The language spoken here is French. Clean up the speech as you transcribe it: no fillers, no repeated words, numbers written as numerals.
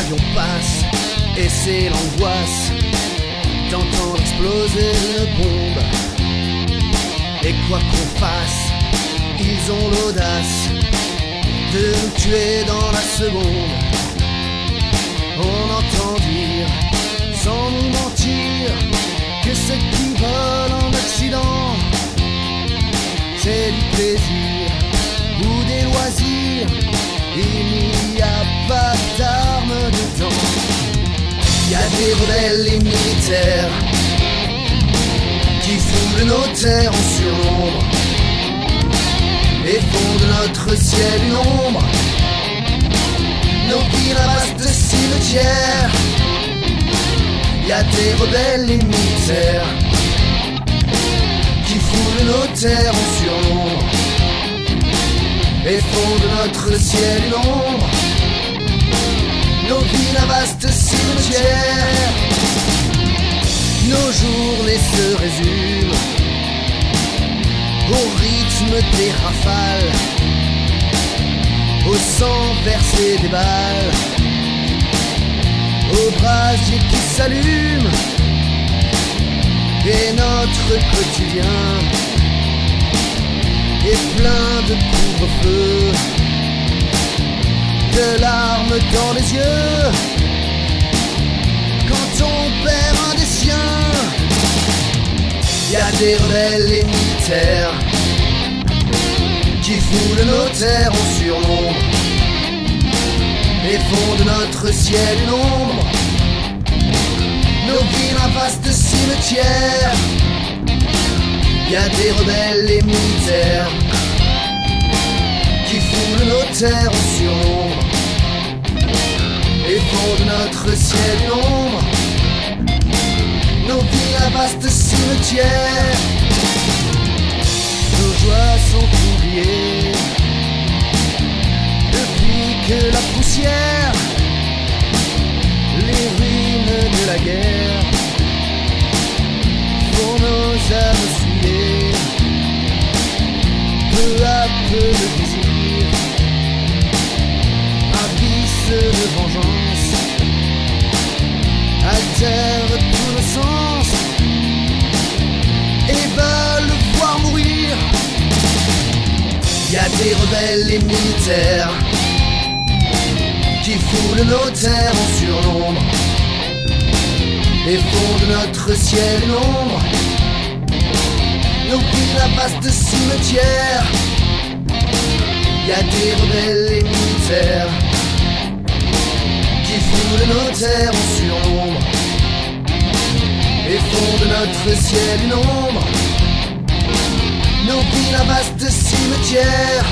avion passe et c'est l'angoisse d'entendre exploser une bombe. Et quoi qu'on fasse, ils ont l'audace de nous tuer dans la seconde. On entend dire, sans nous mentir, que ce qui vole en Occident, c'est du plaisir ou des loisirs. Il n'y a pas d'armes dedans. Il y a des rebelles et militaires qui font de nos terres en surnombre et font de notre ciel une ombre. Nos villes un vaste cimetière. Il y a des rebelles et militaires qui font de nos terres en surnombre et font de notre ciel une ombre. Nos villes un vaste cimetière. Nos journées se résument au rythme des rafales, au sang versé des balles, au brasier qui s'allume. Et notre quotidien est plein de couvre-feu, de larmes dans les yeux quand on perd un des siens. Il y a des rebelles et militaires qui font de nos terres en surnombre et font de notre ciel une ombre. Nos villes un vaste cimetière. Il y a des rebelles et militaires qui font de nos terres en surnombre et font de notre ciel une ombre. Nos villes un vaste cimetière. Nos joies sont oubliées depuis que la poussière, les ruines de la guerre font nos âmes souillées. Peu à peu le désir, un vice de vengeance, altère tout le sens et veulent voir mourir. Il y a des rebelles et militaires qui foulent nos terres en surnombre et font de notre ciel une ombre. Nos villes un vaste cimetière. Il y a des rebelles et militaires qui foulent nos terres en surnombre et font de notre ciel une ombre. Nos villes un vaste cimetière.